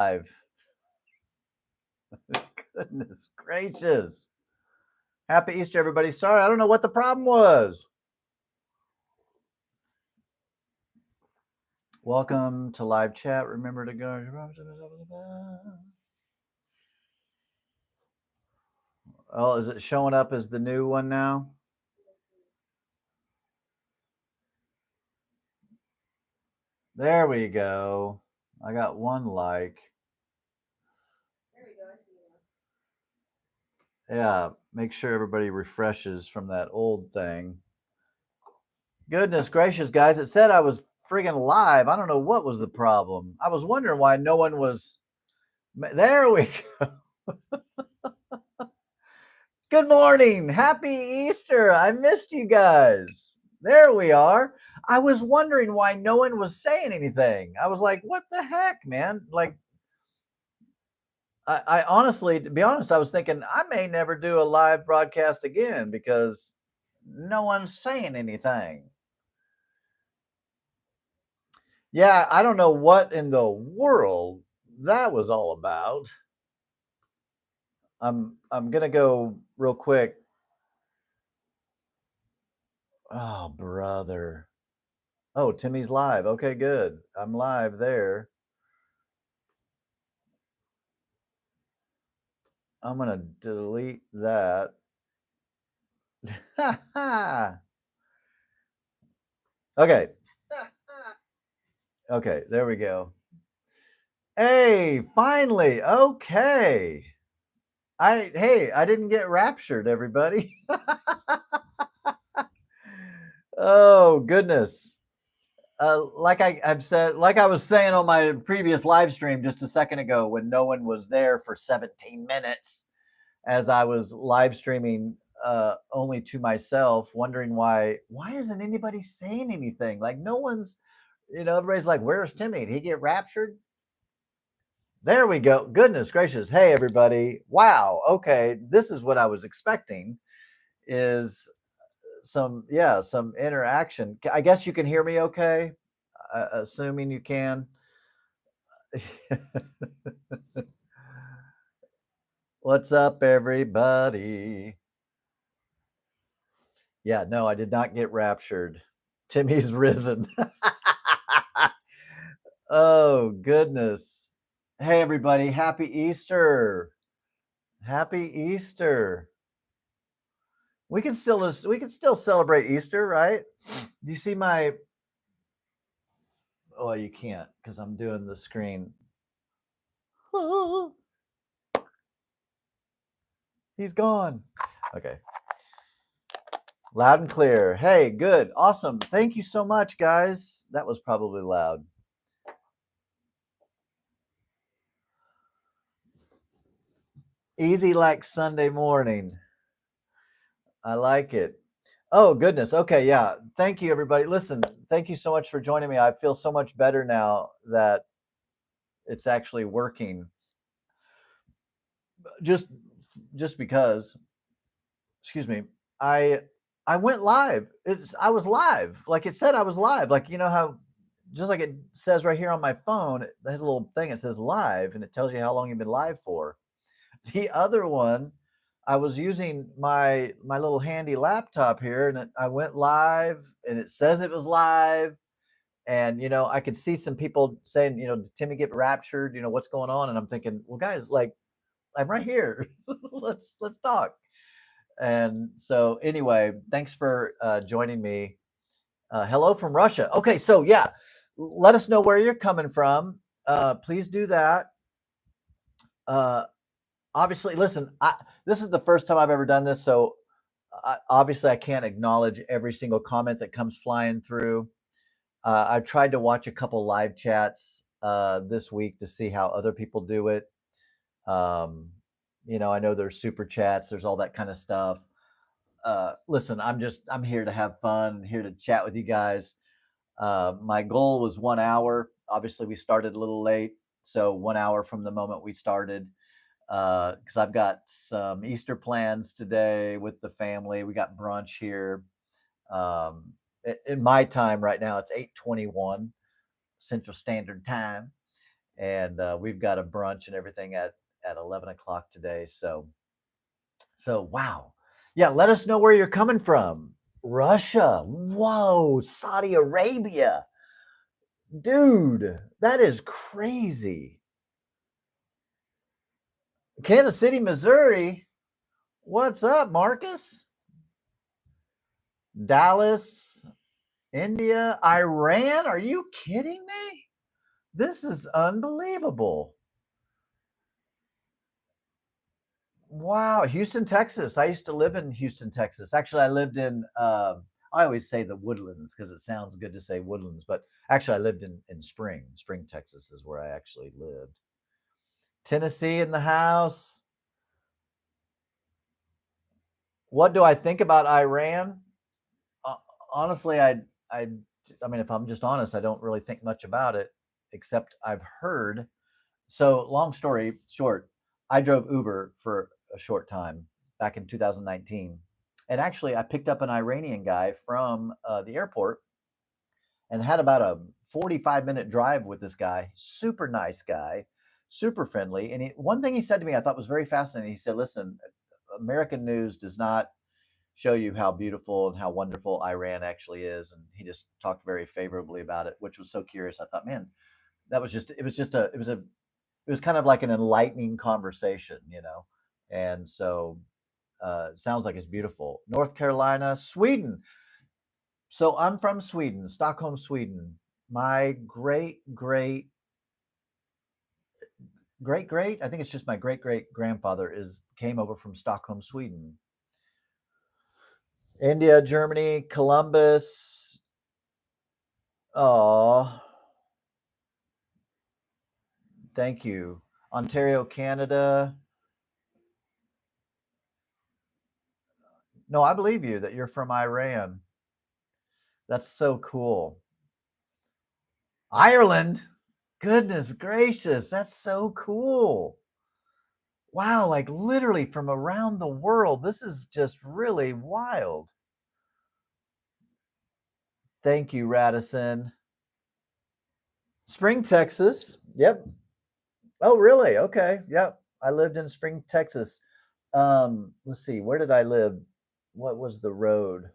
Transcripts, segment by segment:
Live. Goodness gracious. Happy Easter, everybody. Sorry, I don't know what the problem was. Welcome to live chat. Remember to go. Oh, is it showing up as the new one now? There we go. I got one like. There we go. I see you. Yeah, make sure everybody refreshes from that old thing. Goodness gracious, guys. It said I was friggin' live. I don't know what was the problem. I was wondering why no one was. There we go. Good morning. Happy Easter. I missed you guys. There we are. I was wondering why no one was saying anything. I was like, what the heck, man? Like, I honestly, to be honest, I was thinking I may never do a live broadcast again because no one's saying anything. Yeah, I don't know what in the world that was all about. I'm gonna go real quick. Oh, brother. Oh, Timmy's live. Okay, good. I'm live there. I'm gonna delete that. Okay. Okay, there we go. Hey, finally. Okay. I didn't get raptured, everybody. Oh, goodness. I've said, like I was saying on my previous live stream just a second ago when no one was there for 17 minutes as I was live streaming only to myself, wondering why isn't anybody saying anything? Like no one's, everybody's like, where's Timmy? Did he get raptured? There we go. Goodness gracious. Hey everybody. Wow. Okay. This is what I was expecting is some interaction. I guess you can hear me okay? Assuming you can. What's up, everybody? Yeah, no, I did not get raptured. Timmy's risen. Oh, goodness. Hey, everybody. Happy Easter. Happy Easter. We can still celebrate Easter, right? You see my Oh, you can't because I'm doing the screen. He's gone. Okay. Loud and clear. Hey, good. Awesome. Thank you so much, guys. That was probably loud. Easy like Sunday morning. I like it. Oh, goodness. Okay. Yeah. Thank you, everybody. Listen, thank you so much for joining me. I feel so much better now that it's actually working. Just because, excuse me, I I went live. I was live. Like it said I was live. Like you know how just like it says right here on my phone, it has a little thing that says live and it tells you how long you've been live for. The other one, I was using my little handy laptop here and I went live and it says it was live and I could see some people saying, did Timmy get raptured? What's going on? And I'm thinking, well, guys, like I'm right here. let's talk. And so anyway, thanks for joining me. Hello from Russia. Okay, so yeah, let us know where you're coming from. Please do that. Obviously, listen, this is the first time I've ever done this, so obviously I can't acknowledge every single comment that comes flying through. I've tried to watch a couple live chats this week to see how other people do it. I know there's super chats, there's all that kind of stuff. Listen, I'm here to have fun, here to chat with you guys. My goal was 1 hour. Obviously, we started a little late, so 1 hour from the moment we started. Because I've got some Easter plans today with the family. We got brunch here. In my time right now, it's 8:21 Central Standard Time, and we've got a brunch and everything at 11 o'clock today. So wow, yeah. Let us know where you're coming from. Russia, whoa, Saudi Arabia, dude, that is crazy. Kansas City, Missouri. What's up, Marcus? Dallas, India, Iran. Are you kidding me? This is unbelievable. Wow, Houston, Texas. I used to live in Houston, Texas. Actually, I lived in. I always say the Woodlands because it sounds good to say Woodlands, but actually, I lived in Spring, Texas, is where I actually lived. Tennessee in the house. What do I think about Iran? Uh, Honestly, I mean, if I'm just honest, I don't really think much about it, except I've heard. So, long story short, I drove Uber for a short time back in 2019. And actually, I picked up an Iranian guy from the airport and had about a 45-minute drive with this guy. Super nice guy, super friendly. And one thing he said to me I thought was very fascinating. He said, listen, American news does not show you how beautiful and how wonderful Iran actually is. And he just talked very favorably about it, which was so curious. I thought, man, that was just, it was kind of like an enlightening conversation, you know? And so sounds like it's beautiful. North Carolina, Sweden. So I'm from Sweden, Stockholm, Sweden. My great, I think it's just my great grandfather came over from Stockholm, Sweden. India, Germany, Columbus. Oh, thank you. Ontario, Canada. No, I believe you that you're from Iran. That's so cool. Ireland. Goodness gracious, that's so cool. Wow, like literally from around the world. This is just really wild. Thank you, Radisson. Spring, Texas. Yep. Oh, really? Okay. Yep. I lived in Spring, Texas. Let's see, where did I live? What was the road?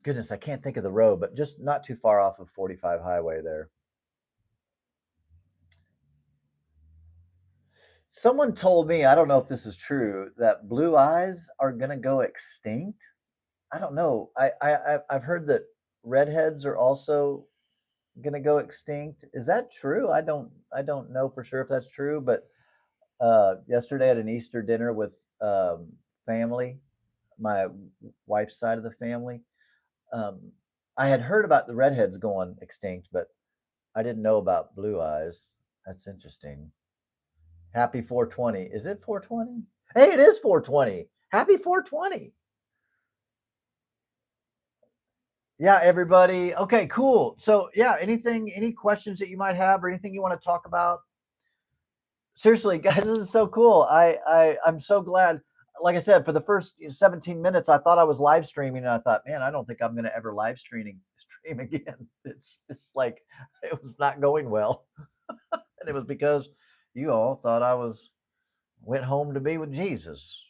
Goodness, I can't think of the road, but just not too far off of 45 highway there. Someone told me, I don't know if this is true, that blue eyes are going to go extinct. I don't know. I've heard that redheads are also going to go extinct. Is that true? I don't know for sure if that's true, but yesterday at an Easter dinner with family, my wife's side of the family, um, I had heard about the redheads going extinct, but I didn't know about blue eyes. That's interesting. Happy 420. Is it 420? Hey, it is 420. Happy 420. Yeah, everybody. Okay, cool. So, yeah, any questions that you might have or anything you want to talk about? Seriously, guys, this is so cool. I'm so glad. Like I said, for the first 17 minutes, I thought I was live streaming, and I thought, man, I don't think I'm going to ever stream again. It's just like it was not going well, and it was because you all thought I was went home to be with Jesus.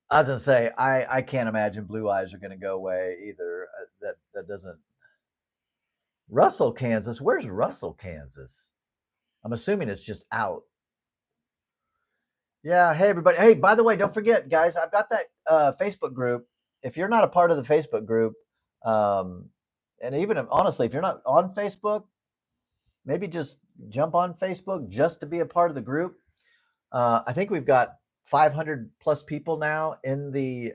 I was gonna say I can't imagine blue eyes are going to go away either. That doesn't. Russell, Kansas. Where's Russell, Kansas? I'm assuming it's just out. Yeah. Hey, everybody. Hey, by the way, don't forget, guys, I've got that Facebook group. If you're not a part of the Facebook group, um, and even if, honestly, if you're not on Facebook, maybe just jump on Facebook just to be a part of the group. I think we've got 500 plus people now in the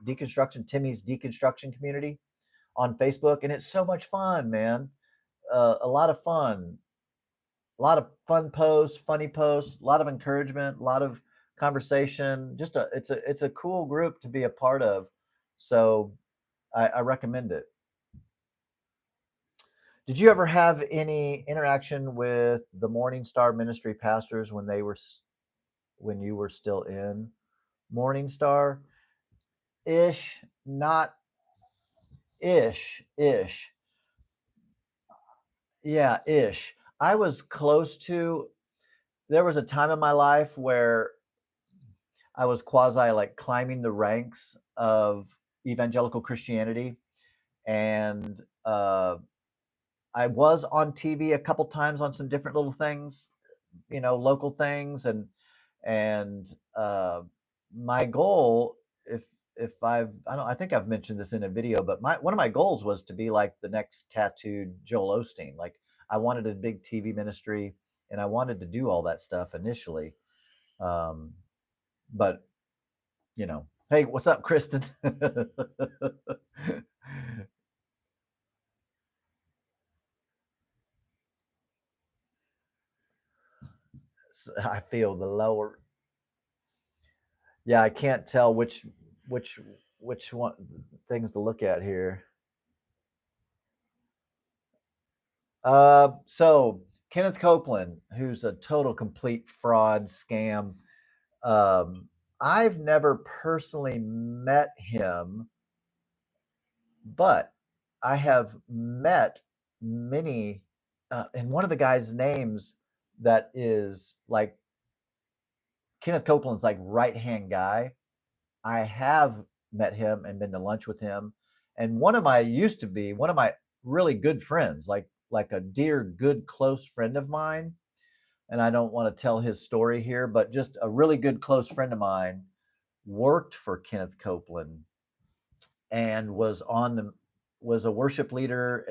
Timmy's Deconstruction community on Facebook, and it's so much fun, man. A lot of fun. A lot of fun posts, funny posts, a lot of encouragement, a lot of conversation. It's a cool group to be a part of. So I recommend it. Did you ever have any interaction with the Morning Star Ministry pastors when you were still in Morning Star? Ish, not ish. Yeah, ish. I was close to, there was a time in my life where I was quasi like climbing the ranks of evangelical Christianity. And I was on TV a couple times on some different little things, local things. And my goal, I think I've mentioned this in a video, but one of my goals was to be like the next tattooed Joel Osteen. Like I wanted a big TV ministry and I wanted to do all that stuff initially. Um, but hey, what's up, Kristen? I feel the lower. Yeah, I can't tell which which one things to look at here. So Kenneth Copeland, who's a total complete fraud scam. Um, I've never personally met him, but I have met many, and one of the guys' names that is like Kenneth Copeland's like right hand guy. I have met him and been to lunch with him, and used to be one of my really good friends, like a dear, good, close friend of mine. And I don't want to tell his story here, but just a really good, close friend of mine worked for Kenneth Copeland and was a worship leader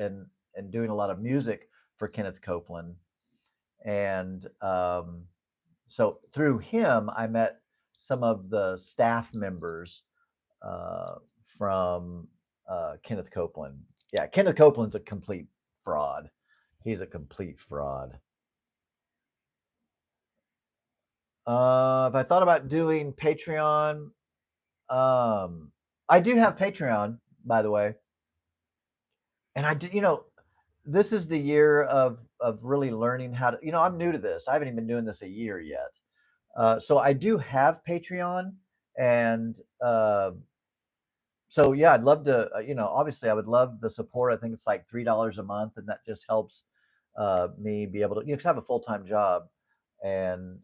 and doing a lot of music for Kenneth Copeland. And so through him, I met some of the staff members from Kenneth Copeland. Yeah, Kenneth Copeland's a complete fraud. He's a complete fraud. If I thought about doing Patreon, I do have Patreon, by the way, and I do. This is the year of really learning how to. I'm new to this. I haven't even been doing this a year yet. So I do have Patreon, and so yeah, I'd love to. Obviously, I would love the support. I think it's like $3 a month, and that just helps me be able to. Because I have a full-time job, and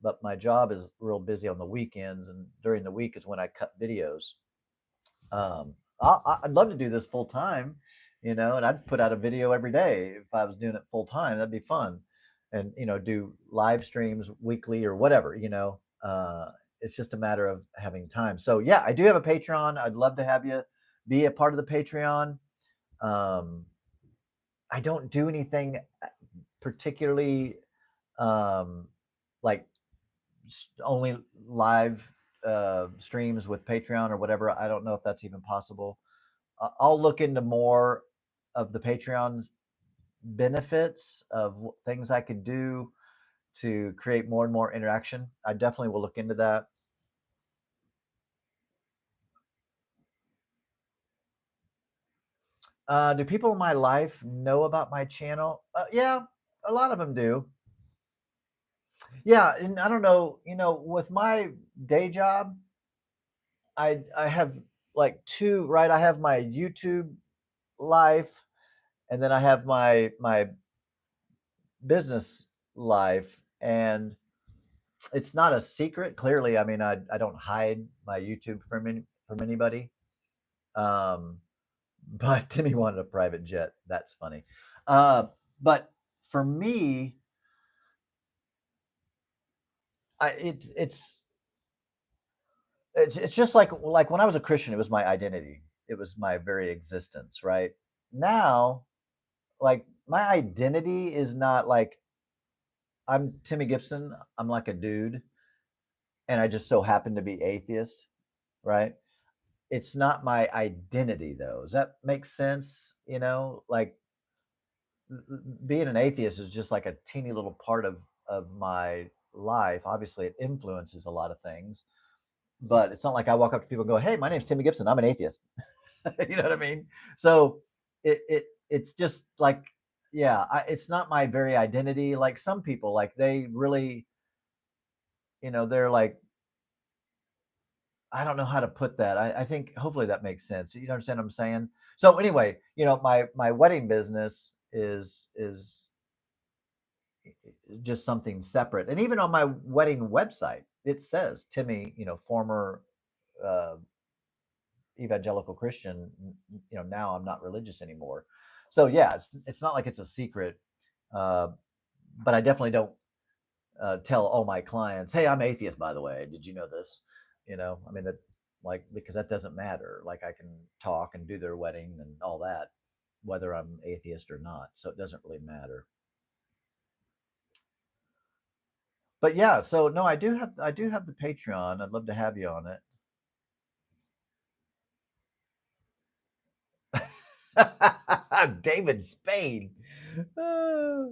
but my job is real busy on the weekends, and during the week is when I cut videos. I'd love to do this full time, and I'd put out a video every day if I was doing it full time. That'd be fun, and do live streams weekly or whatever. It's just a matter of having time. So yeah, I do have a Patreon. I'd love to have you be a part of the Patreon. I don't do anything particularly like only live streams with Patreon or whatever. I don't know if that's even possible. I'll look into more of the Patreon benefits of things I could do to create more and more interaction. I definitely will look into that. Do people in my life know about my channel? Yeah, a lot of them do. Yeah, and I don't know, with my day job, I have like two, right? I have my YouTube life, and then I have my business life, and it's not a secret. Clearly, I mean, I don't hide my YouTube from anybody. Um, but Timmy wanted a private jet. That's funny. But for me, I it's just like when I was a Christian, it was my identity. It was my very existence, right? Now, like my identity is not like I'm Timmy Gibson. I'm like a dude, and I just so happen to be atheist, right? It's not my identity though. Does that make sense? Like being an atheist is just like a teeny little part of my life. Obviously, it influences a lot of things, but it's not like I walk up to people and go, "Hey, my name's Timmy Gibson. I'm an atheist." You know what I mean? So it's just like, yeah, it's not my very identity. Like some people, like they really, they're like I don't know how to put that. I think hopefully that makes sense. You understand what I'm saying? So anyway, my wedding business is just something separate. And even on my wedding website, it says Timmy, former uh, evangelical Christian. Now I'm not religious anymore. So yeah, it's not like it's a secret, uh, but I definitely don't tell all my clients, "Hey, I'm atheist, by the way. Did you know this?" I mean that, like, because that doesn't matter. Like, I can talk and do their wedding and all that, whether I'm atheist or not. So it doesn't really matter. But yeah, so no, I do have the Patreon. I'd love to have you on it. David Spade. Uh,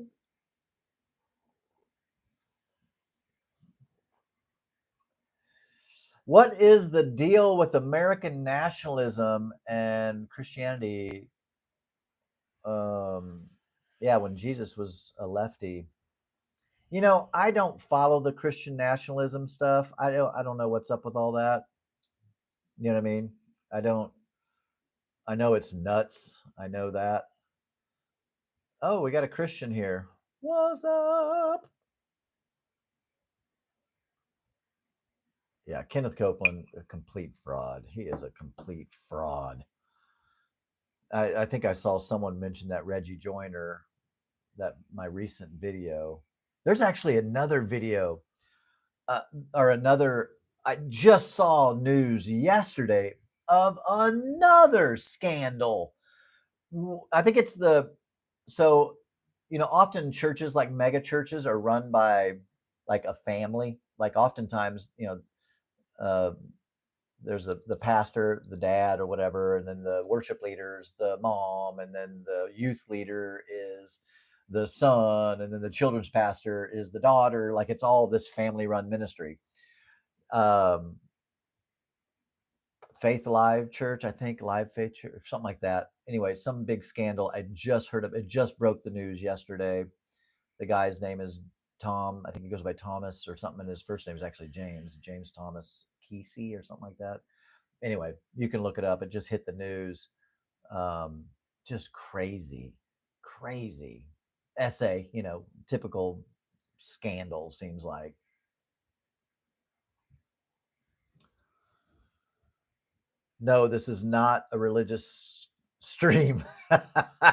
what is the deal with American nationalism and Christianity? Um, yeah, when Jesus was a lefty. I don't follow the Christian nationalism stuff. I don't know what's up with all that. You know what I mean? I don't I know it's nuts. I know that. Oh, we got a Christian here. What's up? Yeah, Kenneth Copeland, a complete fraud. He is a complete fraud. I think I saw someone mention that Reggie Joiner, that my recent video. There's actually another video, uh, or another. I just saw news yesterday of another scandal. I think it's so, often churches, like mega churches, are run by like a family. Like, oftentimes, uh, there's the pastor, the dad, or whatever, and then the worship leaders, the mom, and then the youth leader is the son, and then the children's pastor is the daughter. Like, it's all this family run ministry. Um, Faith Live Church, I think, Live Faith Church, something like that. Anyway, some big scandal. I just heard of it. Just broke the news yesterday. The guy's name is Tom. I think he goes by Thomas or something, and his first name is actually James Thomas Kesey or something like that. Anyway, you can look it up. It just hit the news. Um, just crazy, crazy essay. Typical scandal, seems like. No, this is not a religious stream.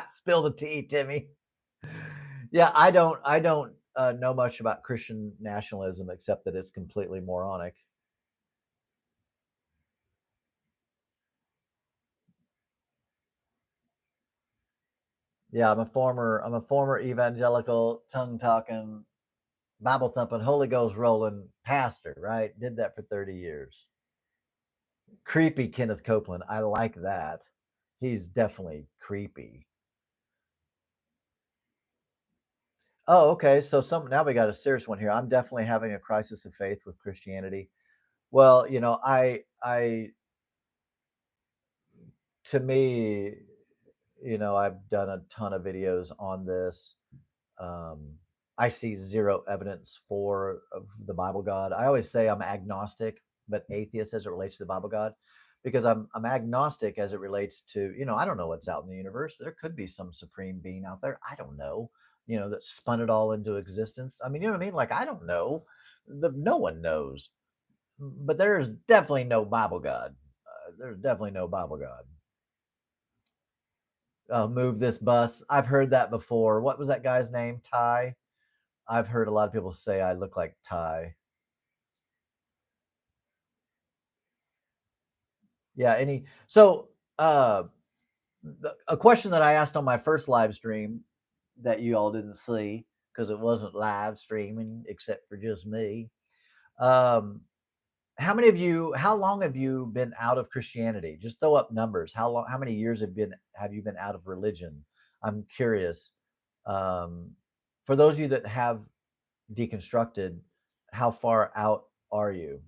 Spill the tea, Timmy. Yeah, I don't know much about Christian nationalism except that it's completely moronic. Yeah, I'm a former evangelical, tongue talking, Bible thumping, Holy Ghost rolling pastor, right? Did that for 30 years. Creepy Kenneth Copeland. I like that. He's definitely creepy. Oh, okay. So some now we got a serious one here. I'm definitely having a crisis of faith with Christianity. Well, I to me, I've done a ton of videos on this. Um, I see zero evidence for of the Bible God. I always say I'm agnostic, but atheist as it relates to the Bible God, because I'm agnostic as it relates to, I don't know what's out in the universe. There could be some supreme being out there. I don't know, that spun it all into existence. I mean, you know what I mean? Like, I don't know. No one knows. But there is definitely no Bible God. There's definitely no Bible God. Move this bus. I've heard that before. What was that guy's name? Ty. I've heard a lot of people say I look like Ty. Yeah. Uh, a question that I asked on my first live stream that you all didn't see because it wasn't live streaming except for just me. Um, how long have you been out of Christianity? Just throw up numbers. How many years have you been out of religion? I'm curious. Um, for those of you that have deconstructed, how far out are you?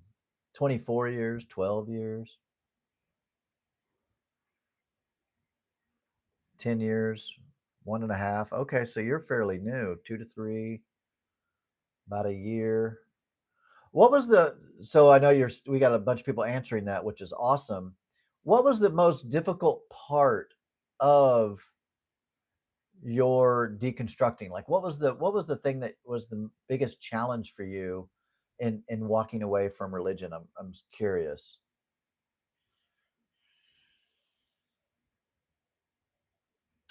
24 years, 12 years, 10 years, one and a half. Okay, so you're fairly new, 2 to 3, about a year. What was the so I know we got a bunch of people answering that, which is awesome. What was the most difficult part of your deconstructing? Like what was the thing that was the biggest challenge for you in walking away from religion? I'm curious.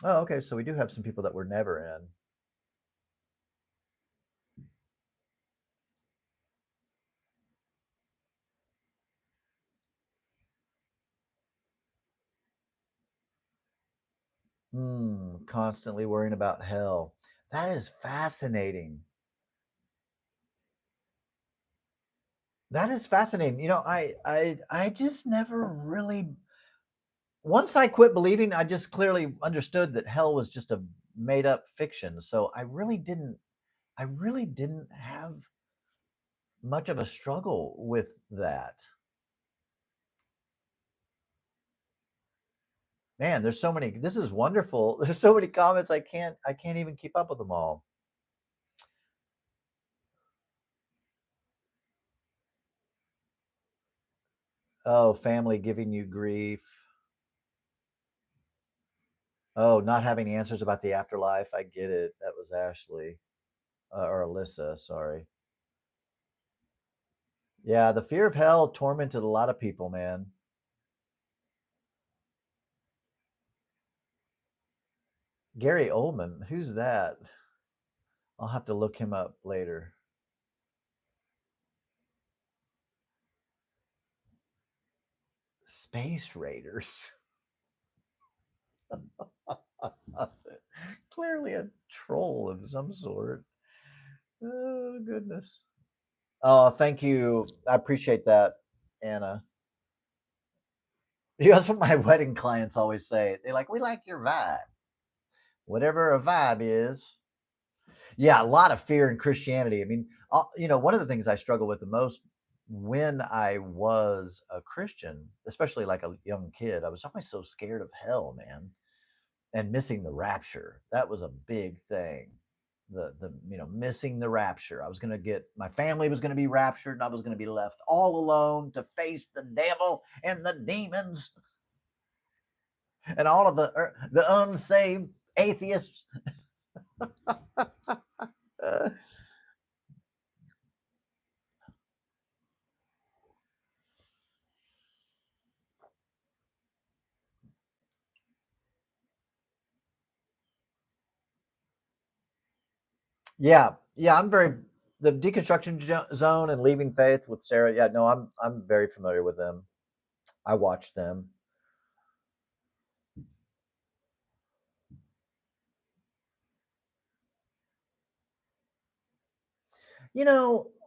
Oh, okay. So we do have some people that were never in. Constantly worrying about hell. That is fascinating. That is fascinating. I just never really once I quit believing, I just clearly understood that hell was just a made up fiction. So I really didn't have much of a struggle with that. Man, there's so many. This is wonderful. There's so many comments. I can't even keep up with them all. Oh, family giving you grief. Oh, not having answers about the afterlife. I get it. That was Ashley or Alyssa. Sorry. Yeah, the fear of hell tormented a lot of people, man. Gary Oldman, who's that? I'll have to look him up later. Space Raiders. Clearly a troll of some sort. Oh, goodness. Oh, thank you. I appreciate that, Anna. Yeah, that's what my wedding clients always say. They're like, we like your vibe. Whatever a vibe is. Yeah, a lot of fear in Christianity. I mean, one of the things I struggle with the most when I was a Christian, especially like a young kid, I was always so scared of hell, man, and missing the rapture. That was a big thing. The missing the rapture. I was going to get my family was going to be raptured, and I was going to be left all alone to face the devil and the demons and all of the unsaved atheists. Uh, yeah, yeah, I'm very the deconstruction zone and leaving faith with Sarah. Yeah, no, I'm very familiar with them. I watch them.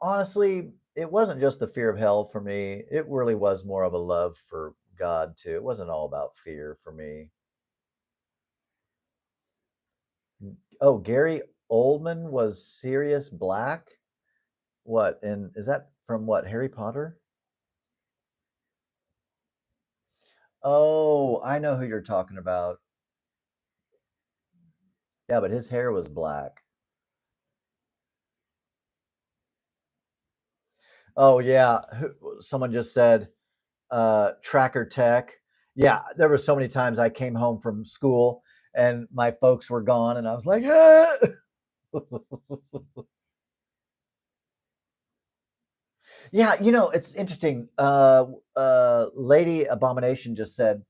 Honestly, it wasn't just the fear of hell for me. It really was more of a love for God too. It wasn't all about fear for me. Oh, Gary Oldman was Sirius Black. What? And is that from what? Harry Potter? Oh, I know who you're talking about. Yeah, but his hair was black. Oh yeah, someone just said tracker tech. Yeah, there were so many times I came home from school and my folks were gone and I was like, ah! Yeah, it's interesting. Lady Abomination just said,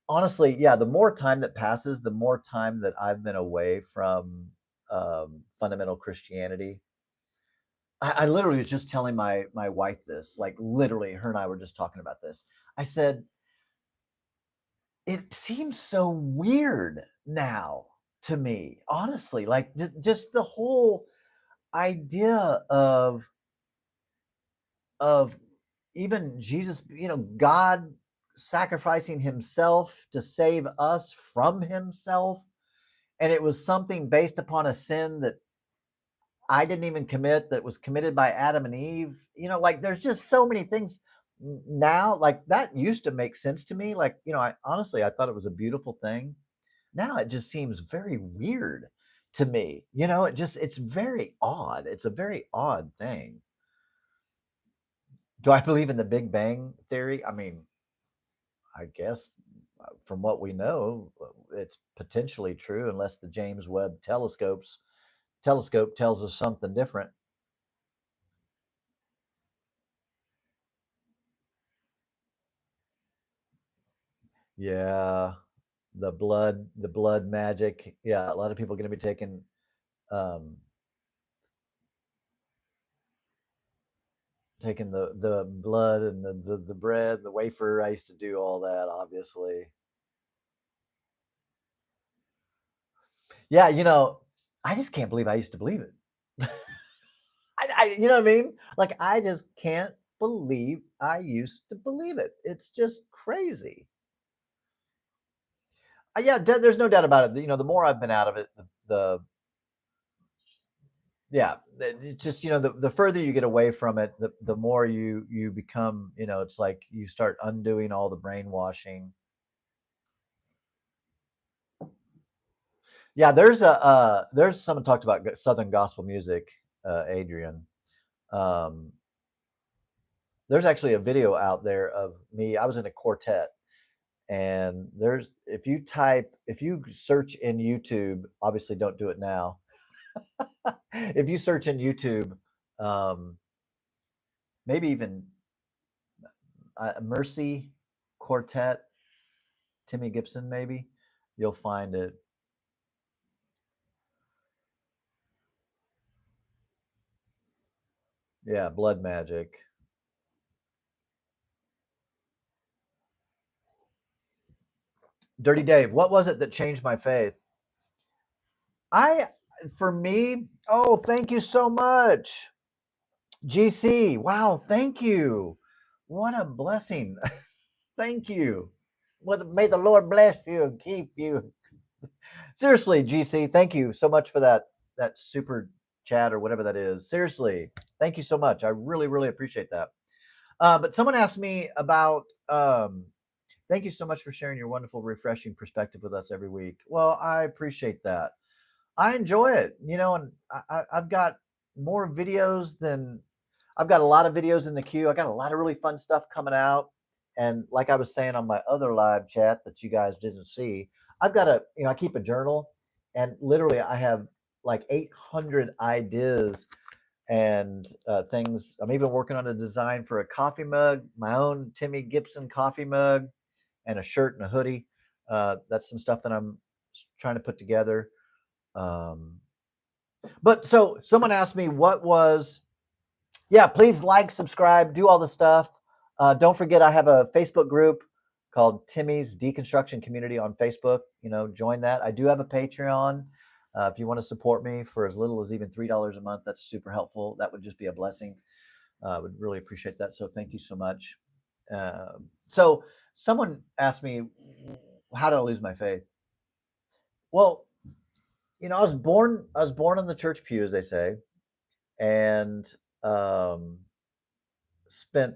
honestly, yeah, the more time that passes, the more time that I've been away from fundamental Christianity. I literally was just telling my wife this, like literally, her and I were just talking about this. I said, it seems so weird now to me, honestly, like just the whole idea of even Jesus, God sacrificing himself to save us from himself. And it was something based upon a sin that I didn't even commit, that was committed by Adam and Eve. Like there's just so many things now, like that used to make sense to me. Like, I honestly, I thought it was a beautiful thing. Now it just seems very weird to me. It's very odd. It's a very odd thing. Do I believe in the Big Bang theory? I mean, I guess from what we know, it's potentially true unless the James Webb telescope tells us something different. Yeah, the blood magic. Yeah, a lot of people are going to be taking um, taking the blood and the bread, the wafer. I used to do all that, obviously. Yeah, I just can't believe I used to believe it. You know what I mean? Like I just can't believe I used to believe it. It's just crazy. Yeah, there's no doubt about it. The more I've been out of it, the yeah, it's just the further you get away from it, the more you become. It's like you start undoing all the brainwashing. Yeah, there's someone talked about Southern gospel music, Adrian. Um, there's actually a video out there of me. I was in a quartet, and if you search in YouTube, obviously don't do it now. If you search in YouTube, um, maybe even Mercy Quartet, Timmy Gibson, maybe you'll find it. Yeah, Blood Magic. Dirty Dave, what was it that changed my faith? I, for me, oh, thank you so much. GC, wow, thank you. What a blessing. Thank you. Well, may the Lord bless you and keep you. Seriously, GC, thank you so much for that super chat or whatever that is. Seriously, thank you so much. I really, really appreciate that. But someone asked me about. Thank you so much for sharing your wonderful, refreshing perspective with us every week. Well, I appreciate that. I enjoy it, and I've got more videos than I've got a lot of videos in the queue. I got a lot of really fun stuff coming out. And like I was saying on my other live chat that you guys didn't see, I've got I keep a journal, and literally I have like 800 ideas and things. I'm even working on a design for a coffee mug, my own Timmy Gibson coffee mug, and a shirt and a hoodie. That's some stuff that I'm trying to put together. Um, but so someone asked me what was, yeah, please like, subscribe, do all the stuff. Don't forget, I have a Facebook group called Timmy's Deconstruction Community on Facebook. Join that. I do have a Patreon. If you want to support me for as little as even $3 a month, that's super helpful. That would just be a blessing. I would really appreciate that. So thank you so much. So someone asked me, how did I lose my faith? Well, I was born in the church pew, as they say, and um, spent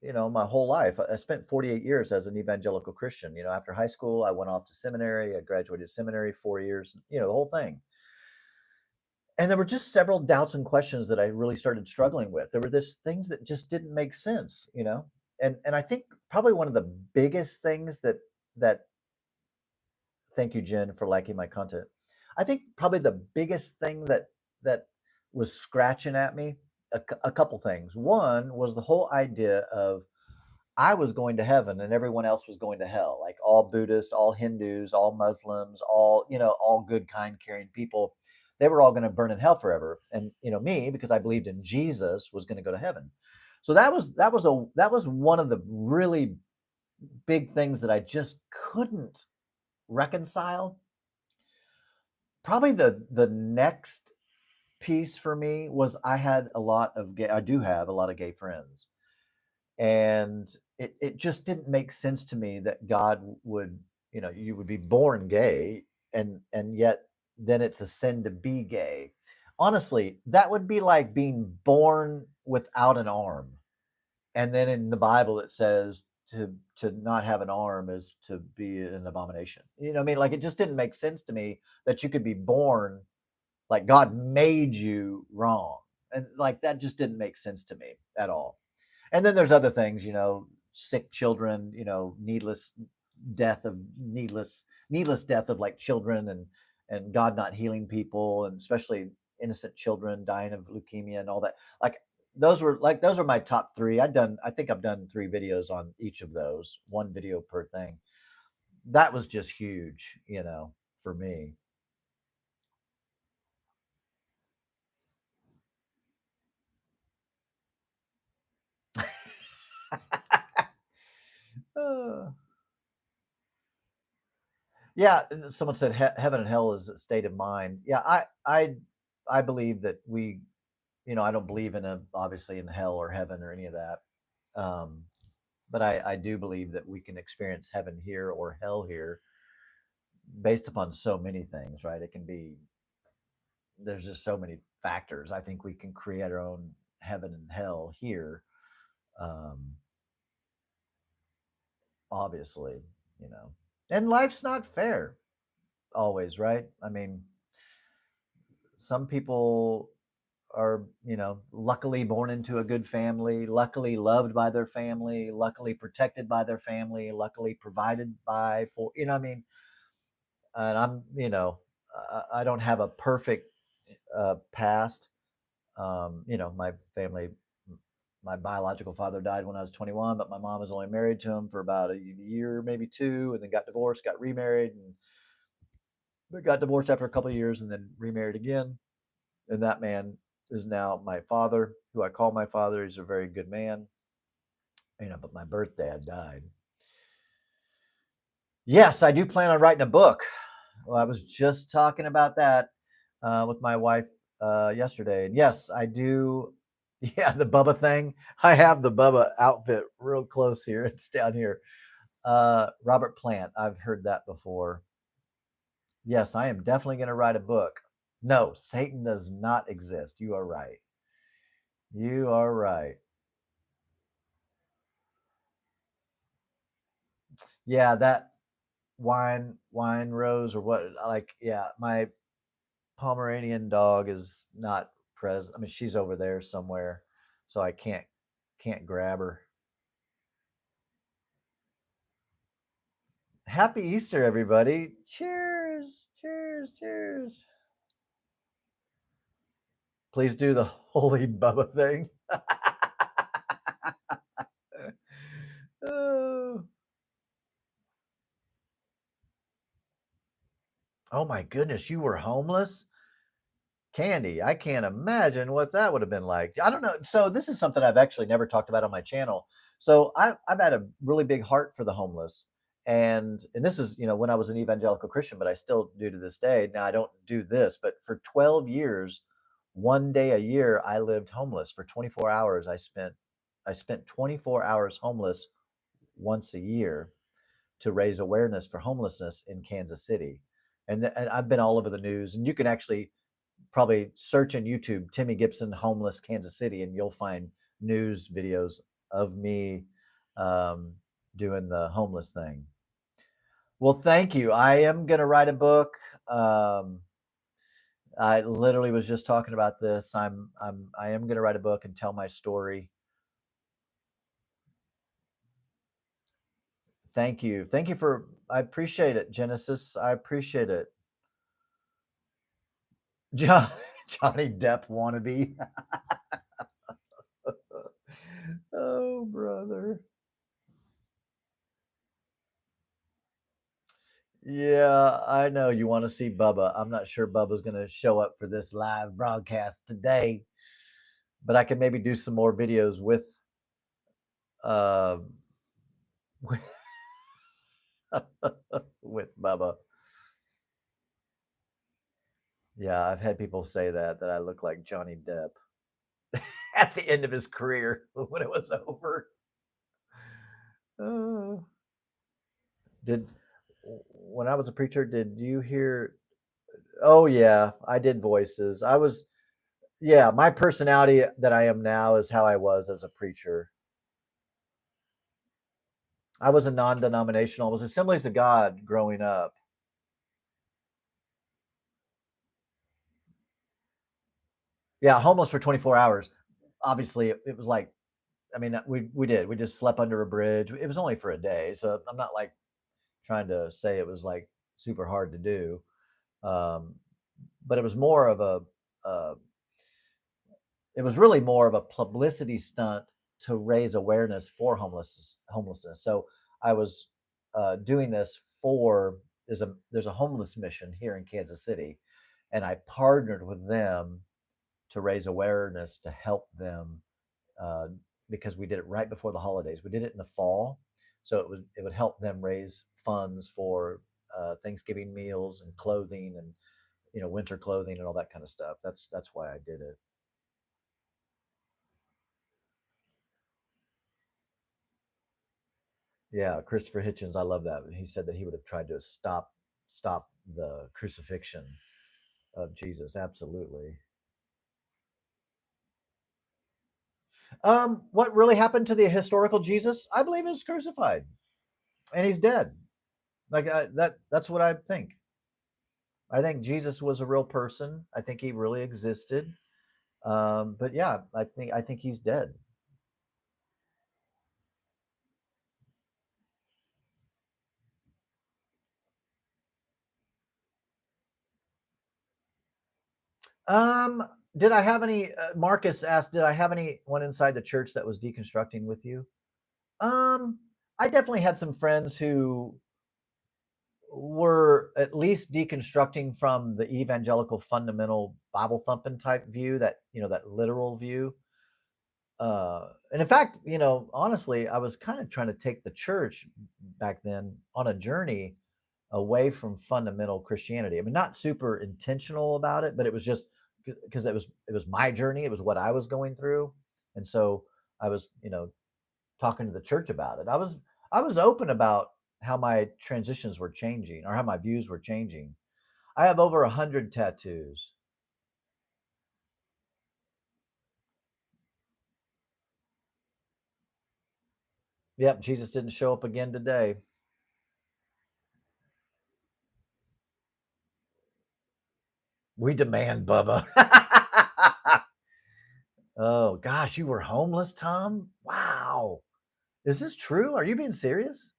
my whole life. I spent 48 years as an evangelical Christian. After high school, I went off to seminary. I graduated seminary 4 years. The whole thing. And there were just several doubts and questions that I really started struggling with. There were this things that just didn't make sense. And I think probably one of the biggest things that thank you, Jen, for liking my content. I think probably the biggest thing that was scratching at me, a couple things. One was the whole idea of I was going to heaven and everyone else was going to hell. Like all Buddhists, all Hindus, all Muslims, all good, kind, caring people, they were all going to burn in hell forever. And me, because I believed in Jesus, was going to go to heaven. So that was one of the really big things that I just couldn't reconcile. Probably the next piece for me was I do have a lot of gay friends, and it just didn't make sense to me that God would, you would be born gay, and yet then it's a sin to be gay. Honestly, that would be like being born without an arm, and then in the Bible it says to not have an arm is to be an abomination. What I mean? Like it just didn't make sense to me that you could be born like God made you wrong. And like that just didn't make sense to me at all. And then there's other things, sick children, needless needless death of like children, and God not healing people, and especially innocent children dying of leukemia and all that. Like those are my top three. I think I've done 3 videos on each of those, 1 video per thing. That was just huge, for me. Uh, yeah, and someone said heaven and hell is a state of mind. Yeah, I believe that I don't believe in obviously in hell or heaven or any of that. Um, but I do believe that we can experience heaven here or hell here based upon so many things, right? It can be, there's just so many factors. I think we can create our own heaven and hell here. Um, Obviously, you know, and life's not fair always, right? I mean, some people are, luckily born into a good family, luckily loved by their family, luckily protected by their family, luckily provided by for, I mean, and I don't have a perfect past. My family, my biological father died when I was 21, but my mom was only married to him for about a year, maybe 2, and then got divorced, got remarried, and but got divorced after a couple of years, and then remarried again. And that man is now my father, who I call my father. He's a very good man, but my birth dad died. Yes, I do plan on writing a book. Well, I was just talking about that with my wife yesterday. And yes, I do. Yeah, the Bubba thing. I have the Bubba outfit real close here. It's down here. Robert Plant. I've heard that before. Yes, I am definitely going to write a book. No, Satan does not exist. You are right. You are right. Yeah, that wine rose or what? Like, yeah, my Pomeranian dog is not present. I mean, she's over there somewhere, so I can't grab her. Happy Easter, everybody! Cheers! Cheers! Cheers! Please do the holy Bubba thing. Oh. Oh my goodness, you were homeless? Candy, I can't imagine what that would have been like. I don't know. So this is something I've actually never talked about on my channel. So I've had a really big heart for the homeless, and this is when I was an evangelical Christian, but I still do to this day. Now I don't do this, but for 12 years, 1 day a year, I lived homeless for 24 hours. I spent 24 hours homeless once a year to raise awareness for homelessness in Kansas City, and I've been all over the news, and you can actually probably search in YouTube Timmy Gibson homeless Kansas City, and you'll find news videos of me um, doing the homeless thing. Well, thank you. I am going to write a book. Um, I literally was just talking about this. I am going to write a book and tell my story. Thank you. Thank you for. I appreciate it, Genesis. I appreciate it. John, Johnny Depp wannabe. Oh, brother. Yeah, I know you want to see Bubba. I'm not sure Bubba's going to show up for this live broadcast today, but I can maybe do some more videos uh with, with Bubba. Yeah, I've had people say that I look like Johnny Depp at the end of his career when it was over. Uh, did when I was a preacher, did you hear? Oh yeah, I did voices. Yeah, my personality that I am now is how I was as a preacher. I was a non-denominational. I was Assemblies of God growing up. Yeah, homeless for 24 hours. Obviously, it was like I mean, we did. We just slept under a bridge. It was only for a day, so I'm not like trying to say it was like super hard to do. Um, but it was more of a uh, it was really more of a publicity stunt to raise awareness for homelessness. So I was doing this for there's a homeless mission here in Kansas City, and I partnered with them to raise awareness to help them uh, because we did it right before the holidays. We did it in the fall, so it would help them raise funds for Thanksgiving meals and clothing and winter clothing and all that kind of stuff. That's why I did it. Yeah, Christopher Hitchens, I love that. He said that he would have tried to stop the crucifixion of Jesus. Absolutely. What really happened to the historical Jesus? I believe he was crucified and he's dead. Like that's what I think. I think Jesus was a real person. I think he really existed. But yeah, I think he's dead. Um, did I have any? Marcus asked, did I have anyone inside the church that was deconstructing with you? Um, I definitely had some friends who were at least deconstructing from the evangelical fundamental Bible thumping type view, that literal view. And in fact, honestly, I was kind of trying to take the church back then on a journey away from fundamental Christianity. I mean, not super intentional about it, but it was just because it was my journey. It was what I was going through, and so I was, talking to the church about it. I was open about how my transitions were changing or how my views were changing. I have over 100 tattoos. Yep, Jesus didn't show up again today. We demand, Bubba. Oh gosh, you were homeless, Tom? Wow. Is this true? Are you being serious?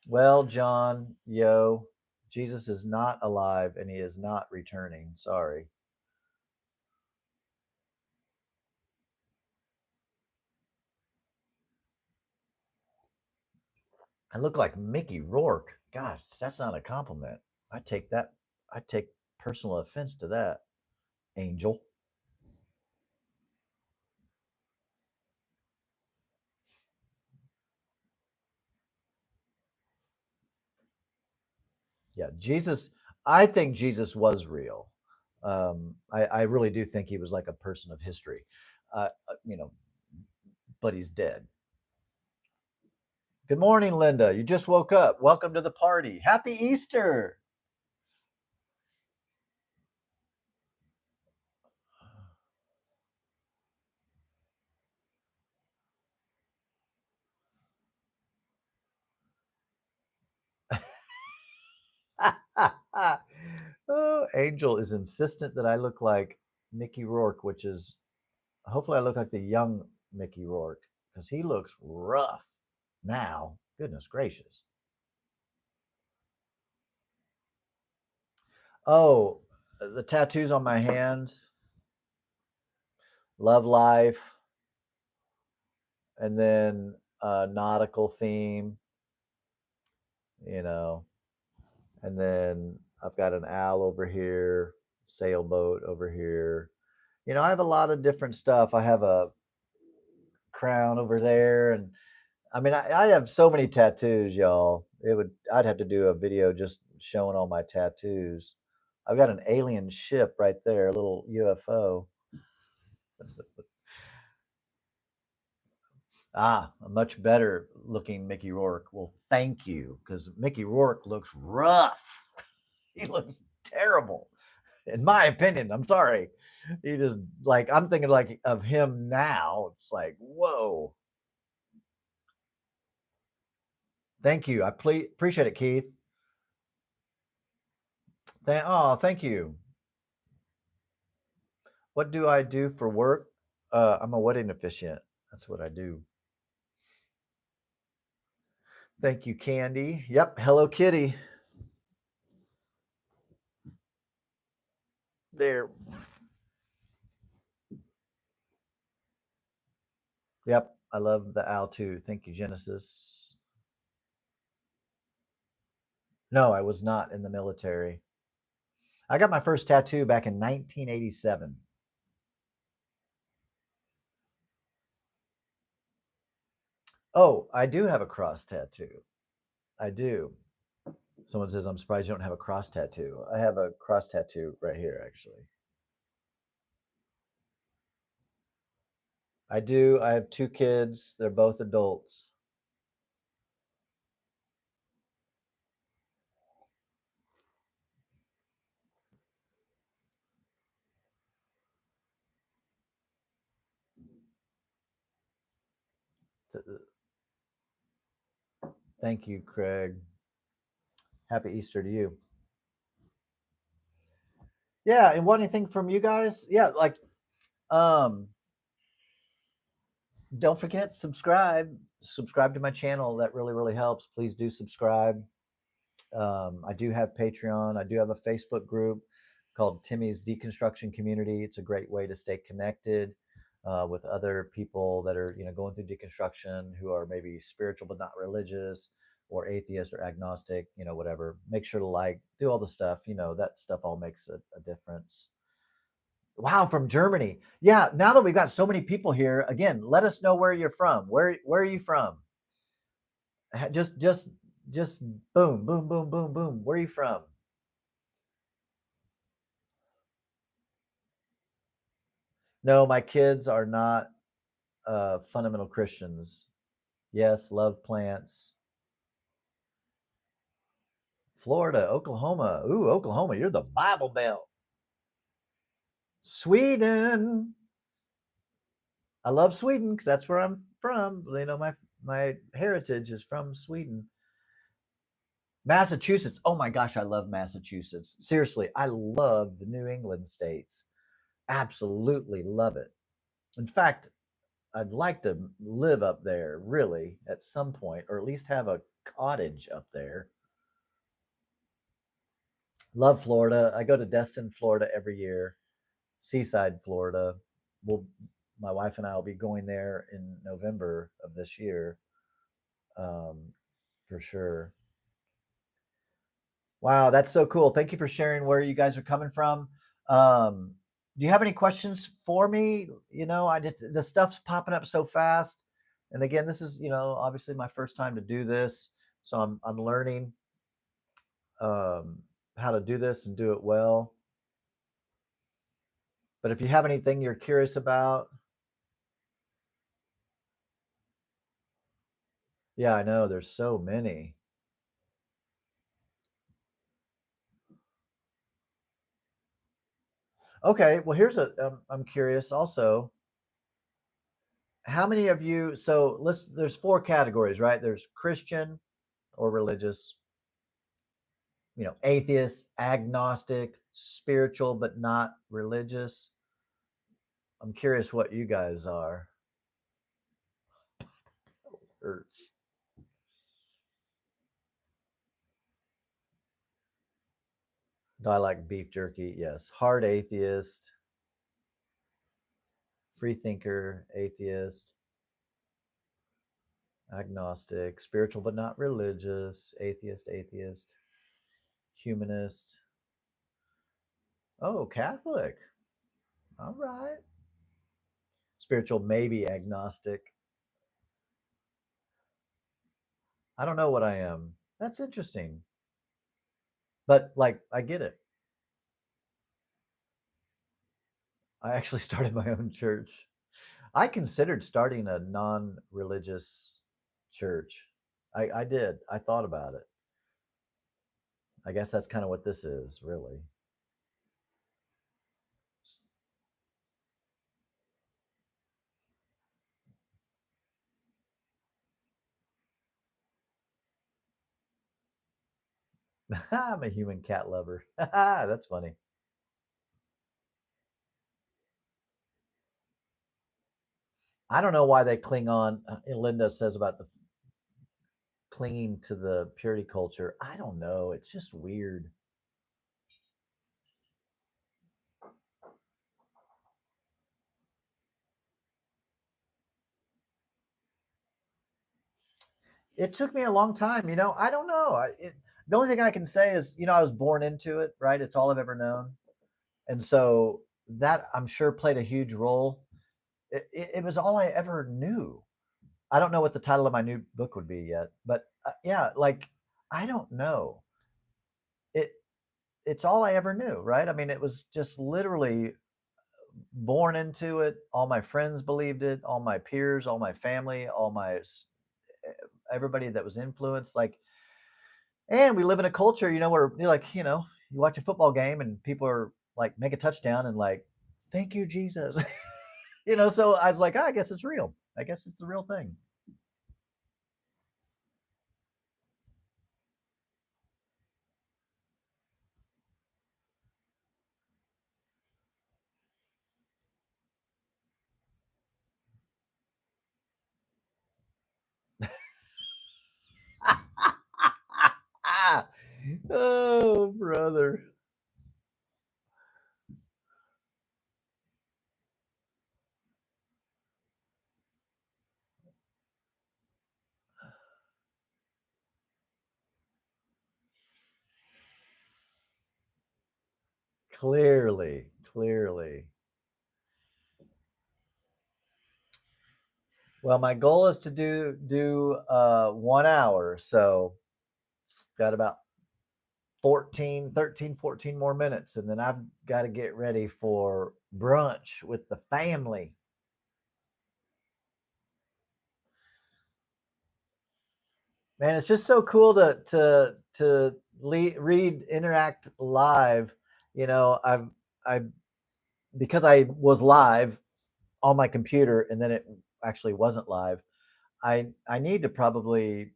Well, John, Jesus is not alive and he is not returning. Sorry. I look like Mickey Rourke. Gosh, that's not a compliment. I take that. I take personal offense to that, Angel. Yeah, Jesus. I think Jesus was real. I really do think he was like a person of history. Uh, uh, you know, but he's dead. Good morning, Linda. You just woke up. Welcome to the party. Happy Easter. Oh, Angel is insistent that I look like Mickey Rourke, which is hopefully I look like the young Mickey Rourke because he looks rough now. Goodness gracious. Oh, the tattoos on my hands, love life, and then nautical theme, you know, and then I've got an owl over here, sailboat over here. I have a lot of different stuff. I have a crown over there, and I mean, I have so many tattoos, y'all. I'd have to do a video just showing all my tattoos. I've got an alien ship right there, a little UFO. Ah, a much better looking Mickey Rourke. Well, thank you, because Mickey Rourke looks rough. He looks terrible, in my opinion. I'm sorry. He just like I'm thinking like of him now. It's like whoa. Thank you. Appreciate it, Keith. Thank you. What do I do for work? I'm a wedding officiant. That's what I do. Thank you, Candy. Yep. Hello, Kitty. There. Yep. I love the owl too. Thank you, Genesis. No, I was not in the military. I got my first tattoo back in 1987. Oh, I do have a cross tattoo. I do. Someone says, I'm surprised you don't have a cross tattoo. I have a cross tattoo right here, actually. I do. I have two kids. They're both adults. Thank you, Craig. Happy Easter to you. Yeah, and want anything from you guys? Yeah, like um don't forget subscribe to my channel. That really really helps. Please do subscribe. I do have Patreon. I do have a Facebook group called Timmy's Deconstruction Community. It's a great way to stay connected with other people that are going through deconstruction, who are maybe spiritual but not religious, or atheist or agnostic, whatever. Make sure to do all the stuff. That stuff all makes a difference. Wow, from Germany. Yeah, now that we've got so many people here, again, let us know where you're from. Where are you from? Just boom, boom, boom, boom, boom. Where are you from? No, my kids are not fundamental Christians. Yes, love plants. Florida, Oklahoma. Ooh, Oklahoma, you're the Bible Belt. Sweden. I love Sweden because that's where I'm from. My heritage is from Sweden. Massachusetts. Oh my gosh, I love Massachusetts. Seriously, I love the New England states. Absolutely love it. In fact, I'd like to live up there really at some point, or at least have a cottage up there. Love Florida. I go to Destin, Florida every year. Seaside, Florida. We'll, my wife and I will be going there in November of this year, um, for sure. Wow, that's so cool. Thank you for sharing where you guys are coming from. Do you have any questions for me? The stuff's popping up so fast. And again, this is, obviously my first time to do this. So I'm learning um, how to do this and do it well. But if you have anything you're curious about, yeah, I know there's so many. Okay, well, I'm curious also. How many of you? So there's four categories, right? There's Christian or religious, atheist, agnostic, spiritual but not religious. I'm curious what you guys are. Or do I like beef jerky? Yes. Hard atheist, free thinker, atheist, agnostic, spiritual but not religious, atheist, humanist. Oh, Catholic. All right. Spiritual, maybe agnostic. I don't know what I am. That's interesting. But I get it. I actually started my own church. I considered starting a non-religious church. I did. I thought about it. I guess that's kind of what this is, really. I'm a human cat lover. That's funny. I don't know why they cling on. Linda says about the clinging to the purity culture. I don't know. It's just weird. It took me a long time. I don't know. The only thing I can say is, I was born into it, right? It's all I've ever known. And so that I'm sure played a huge role. It was all I ever knew. I don't know what the title of my new book would be yet, but yeah, like I don't know. It it's all I ever knew, right? I mean, it was just literally born into it. All my friends believed it, all my peers, all my family, everybody that was influenced. Like, and we live in a culture, where you're like, you watch a football game and people are like make a touchdown and like, thank you, Jesus. So I was like, I guess it's real. I guess it's the real thing. Oh, brother. Clearly, clearly. Well, my goal is to do 1 hour, so got about 14 more minutes, and then I've got to get ready for brunch with the family. Man, it's just so cool to read interact live. I because I was live on my computer and then it actually wasn't live. I need to probably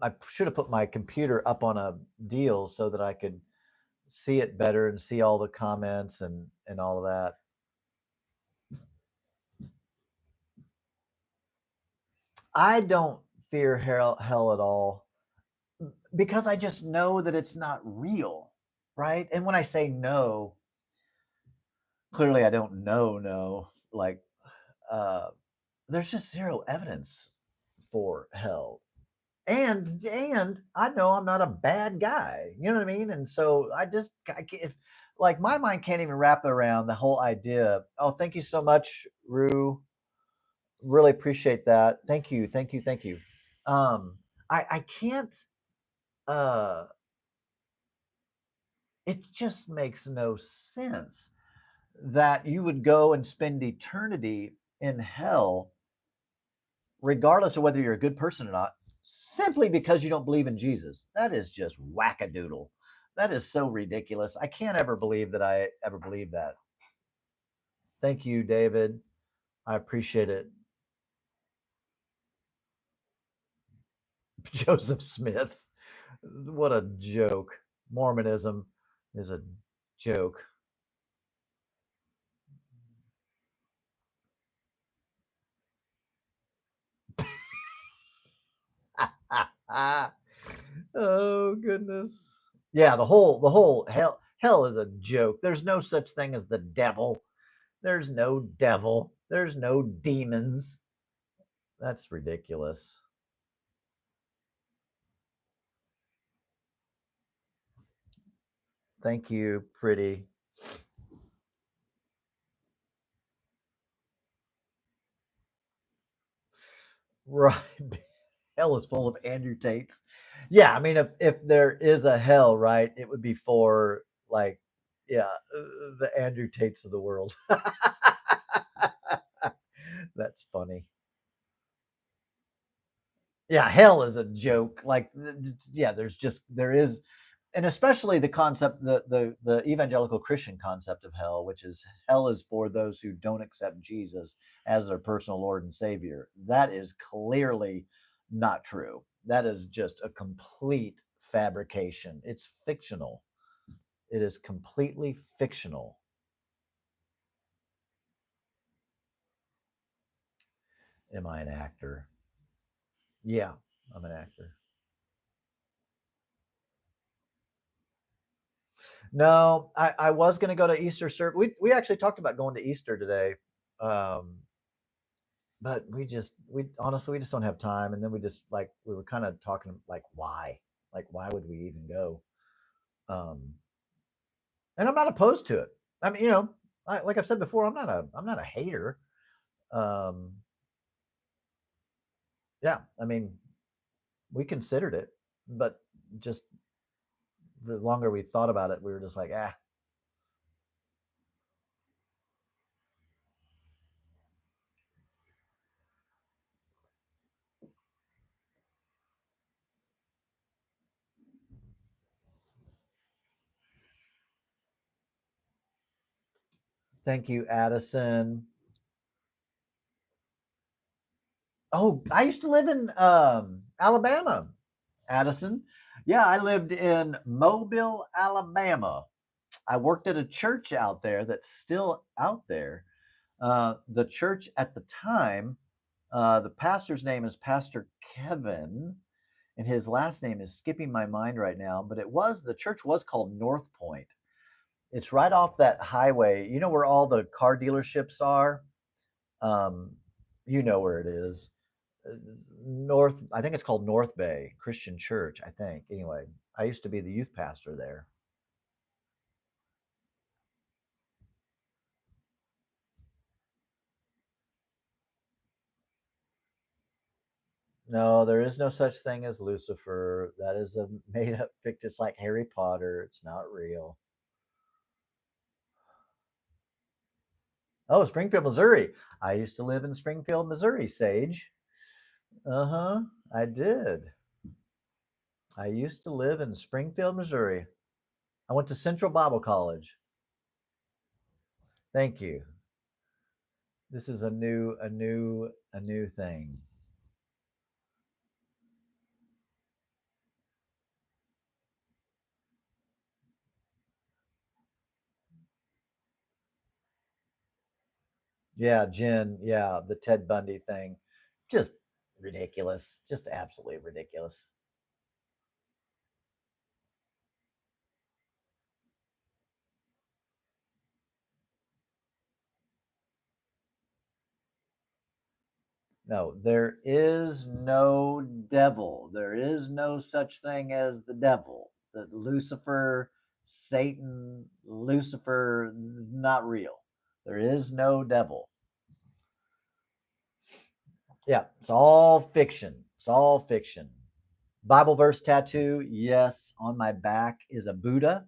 I should have put my computer up on a deal so that I could see it better and see all the comments and all of that. I don't fear hell at all because I just know that it's not real, right? And when I say no, clearly I don't know. No, like uh, there's just zero evidence for hell. And I know I'm not a bad guy. You know what I mean? And so if like my mind can't even wrap around the whole idea. Oh, thank you so much, Rue. Really appreciate that. Thank you, thank you, thank you. I can't. Uh, it just makes no sense that you would go and spend eternity in hell, regardless of whether you're a good person or not, simply because you don't believe in Jesus. That is just wackadoodle. That is so ridiculous. I can't ever believe that I ever believe that. Thank you, David. I appreciate it. Joseph Smith. What a joke. Mormonism is a joke. Oh goodness. Yeah, the whole hell is a joke. There's no such thing as the devil. There's no devil. There's no demons. That's ridiculous. Thank you, pretty. Right. Hell is full of Andrew Tates. Yeah, I mean, if there is a hell, right, it would be for like, yeah, the Andrew Tates of the world. That's funny. Yeah, hell is a joke. Like, yeah, there is, and especially the concept, the evangelical Christian concept of hell, which is hell is for those who don't accept Jesus as their personal Lord and Savior. That is clearly not true. That is just a complete fabrication. It's fictional. It is completely fictional. Am I an actor? Yeah, I'm an actor. No, I was going to go to Easter service. We actually talked about going to Easter today, um, but we honestly we just don't have time. And then we just like we were kind of talking like why would we even go? Um, and I'm not opposed to it. I mean, like I've said before, I'm not a hater. Um, yeah, I mean, we considered it, but just the longer we thought about it, we were just like, ah. Thank you, Addison. Oh, I used to live in Alabama, Addison. Yeah, I lived in Mobile, Alabama. I worked at a church out there that's still out there. The church at the time, the pastor's name is Pastor Kevin, and his last name is skipping my mind right now. But the church was called North Point. It's right off that highway. You know where all the car dealerships are. Um, you know where it is. North, I think it's called North Bay Christian Church, I think. Anyway, I used to be the youth pastor there. No, there is no such thing as Lucifer. That is a made up fiction. It's like Harry Potter. It's not real. Oh, Springfield, Missouri. I used to live in Springfield, Missouri, Sage. Uh huh. I did. I used to live in Springfield, Missouri. I went to Central Bible College. Thank you. This is a new thing. Yeah, Jen. Yeah, the Ted Bundy thing. Just ridiculous. Just absolutely ridiculous. No, there is no devil. There is no such thing as the devil. The Lucifer, Satan, Lucifer, not real. There is no devil. Yeah, it's all fiction. It's all fiction. Bible verse tattoo, yes, on my back is a Buddha,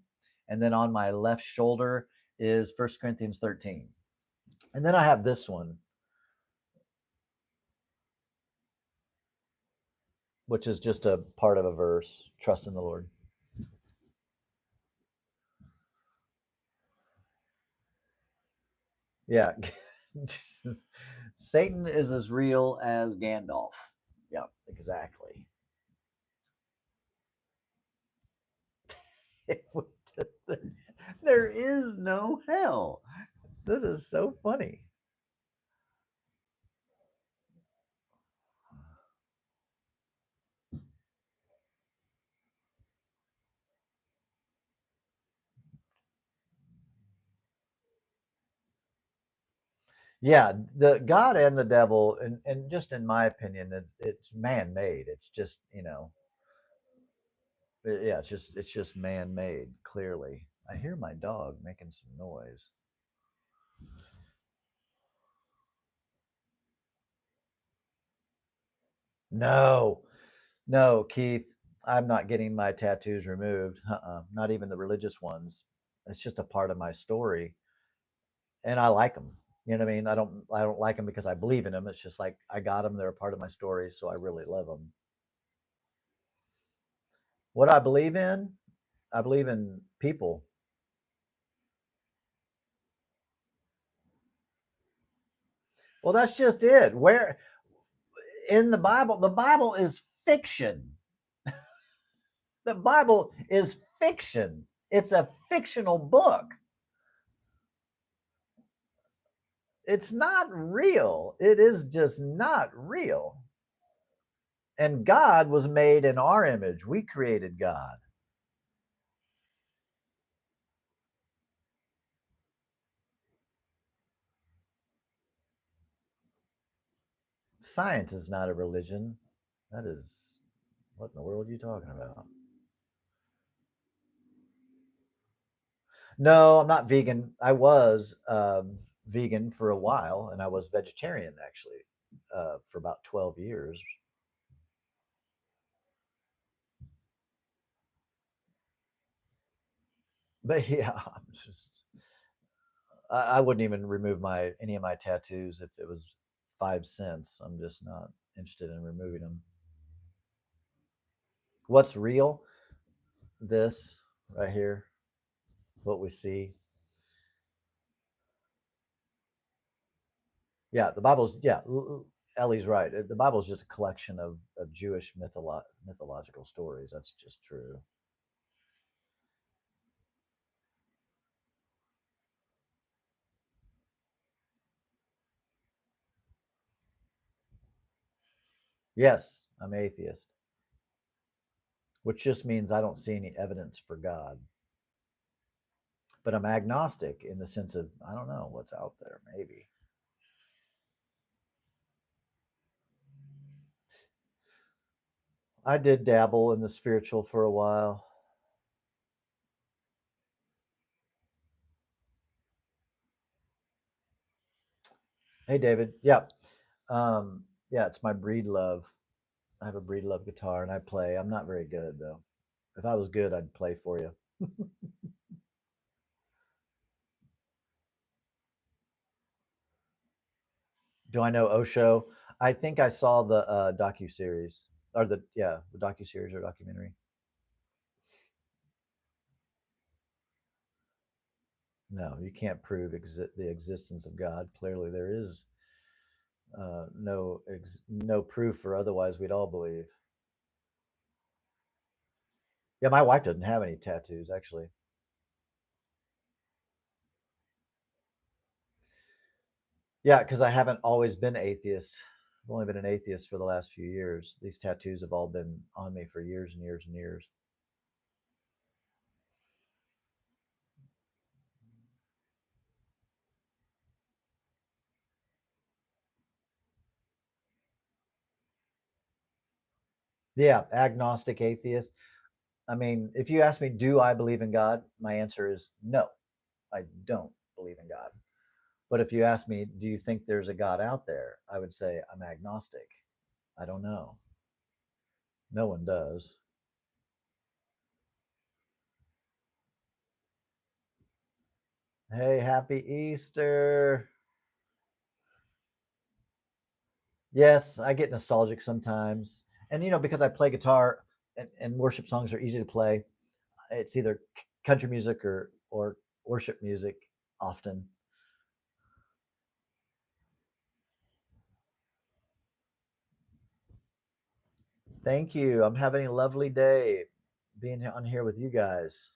and then on my left shoulder is 1 Corinthians 13. And then I have this one, which is just a part of a verse, trust in the Lord. Yeah. Satan is as real as Gandalf. Yep, exactly. There is no hell. This is so funny. Yeah, the God and the devil, and just in my opinion, it's man made. It's just yeah, it's just man made. Clearly, I hear my dog making some noise. No, no, Keith, I'm not getting my tattoos removed. Not even the religious ones. It's just a part of my story, and I like them. You know what I mean? I don't like them because I believe in them. It's just like I got them. They're a part of my story, so I really love them. What I believe in, I believe in people. Well, that's just it. Where in the Bible is fiction. The Bible is fiction. It's a fictional book. It's not real. It is just not real. And God was made in our image. We created God. Science is not a religion. That is, what in the world are you talking about? No, I'm not vegan. I was vegan for a while, and I was vegetarian actually for about 12 years. But yeah, I wouldn't even remove my any of my tattoos if it was 5 cents. I'm just not interested in removing them. What's real? This right here, what we see. Yeah, the Bible's yeah. Ellie's right. The Bible's just a collection of Jewish mythological stories. That's just true. Yes, I'm atheist, which just means I don't see any evidence for God. But I'm agnostic in the sense of I don't know what's out there. Maybe I did dabble in the spiritual for a while. Hey, David. Yeah, yeah. It's my breed love. I have a breed love guitar and I play. I'm not very good though. If I was good, I'd play for you. Do I know Osho? I think I saw the docu series or the docu series or documentary. No, you can't prove the existence of God. Clearly, there is no proof, or otherwise we'd all believe. Yeah, my wife doesn't have any tattoos actually. Yeah, because I haven't always been atheist. I've only been an atheist for the last few years. These tattoos have all been on me for years and years and years. Yeah, agnostic atheist. I mean, if you ask me, do I believe in God? My answer is no, I don't believe in God. But if you ask me, do you think there's a God out there? I would say I'm agnostic. I don't know. No one does. Hey, happy Easter. Yes, I get nostalgic sometimes. And, because I play guitar and worship songs are easy to play, it's either country music or worship music often. Thank you. I'm having a lovely day being on here with you guys.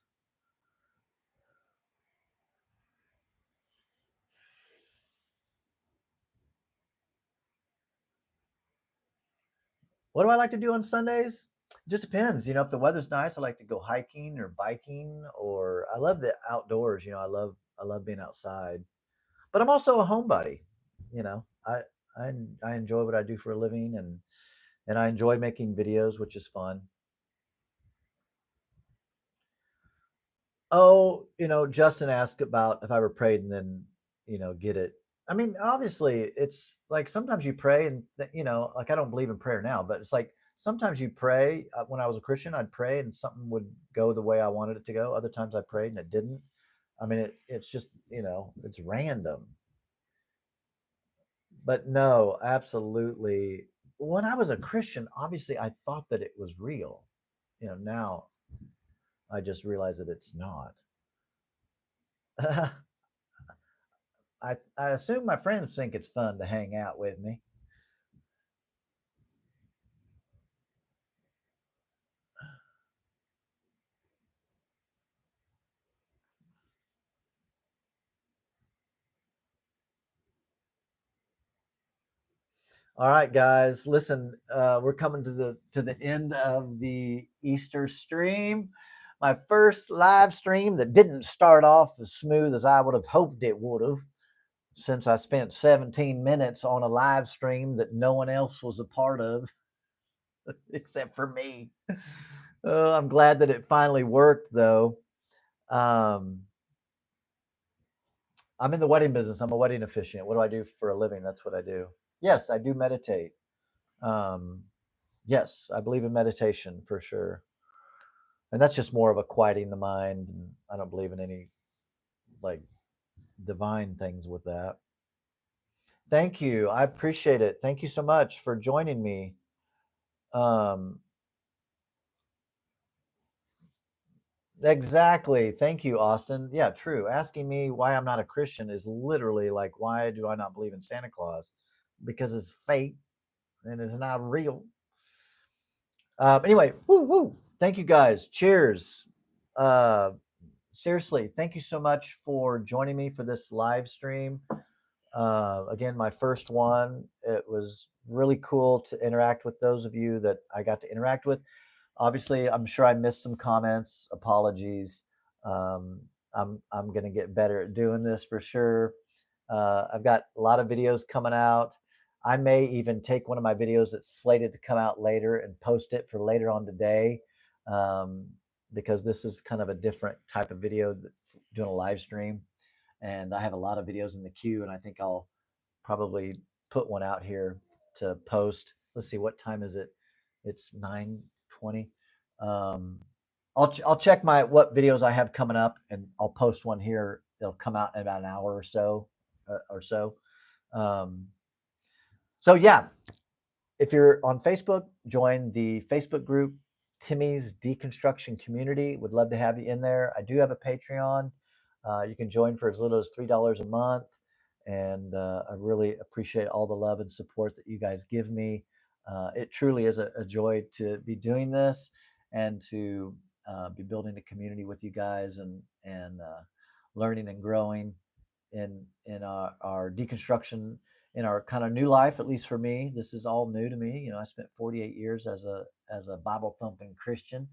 What do I like to do on Sundays? It just depends. If the weather's nice, I like to go hiking or biking, or I love the outdoors. I love being outside. But I'm also a homebody. You know, I I enjoy what I do for a living, and I enjoy making videos, which is fun. Oh, Justin asked about if I ever prayed and then, get it. I mean, obviously, it's like sometimes you pray and, like I don't believe in prayer now, but it's like sometimes you pray. When I was a Christian, I'd pray and something would go the way I wanted it to go. Other times I prayed and it didn't. I mean, it's just, it's random. But no, absolutely. When I was a Christian, obviously I thought that it was real. Now I just realize that it's not. I assume my friends think it's fun to hang out with me. All right, guys. Listen, we're coming to the end of the Easter stream. My first live stream that didn't start off as smooth as I would have hoped it would have, since I spent 17 minutes on a live stream that no one else was a part of except for me. I'm glad that it finally worked, though. Um, I'm in the wedding business. I'm a wedding officiant. What do I do for a living? That's what I do. Yes, I do meditate. Um, yes, I believe in meditation for sure. And that's just more of a quieting the mind. And I don't believe in any like divine things with that. Thank you. I appreciate it. Thank you so much for joining me. Um, exactly. Thank you, Austin. Yeah, true. Asking me why I'm not a Christian is literally like, why do I not believe in Santa Claus? Because it's fake and it's not real. Anyway, woo woo. Thank you guys. Cheers. Uh, seriously, thank you so much for joining me for this live stream. Again, my first one. It was really cool to interact with those of you that I got to interact with. Obviously, I'm sure I missed some comments. Apologies. Um, I'm gonna get better at doing this for sure. I've got a lot of videos coming out. I may even take one of my videos that's slated to come out later and post it for later on today, um, because this is kind of a different type of video, doing a live stream. And I have a lot of videos in the queue, and I think I'll probably put one out here to post. Let's see, what time is it? It's 9:20. Um, I'll check my what videos I have coming up, and I'll post one here. It'll come out in about an hour or so, Um, so yeah, if you're on Facebook, join the Facebook group Timmy's Deconstruction Community. Would love to have you in there. I do have a Patreon. You can join for as little as $3 a month, and I really appreciate all the love and support that you guys give me. It truly is a joy to be doing this and to be building a community with you guys and learning and growing in our deconstruction, in our kind of new life. At least for me, this is all new to me. You know, I spent 48 years as a Bible thumping Christian,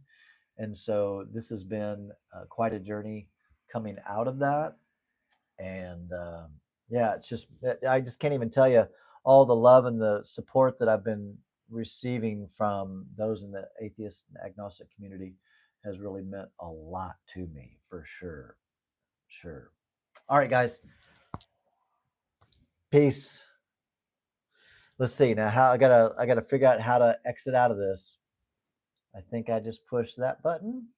and so this has been quite a journey coming out of that. And yeah, it's just, I just can't even tell you all the love and the support that I've been receiving from those in the atheist and agnostic community has really meant a lot to me, for sure. Sure. All right, guys. Peace. Let's see now. How I gotta figure out how to exit out of this. I think I just pushed that button.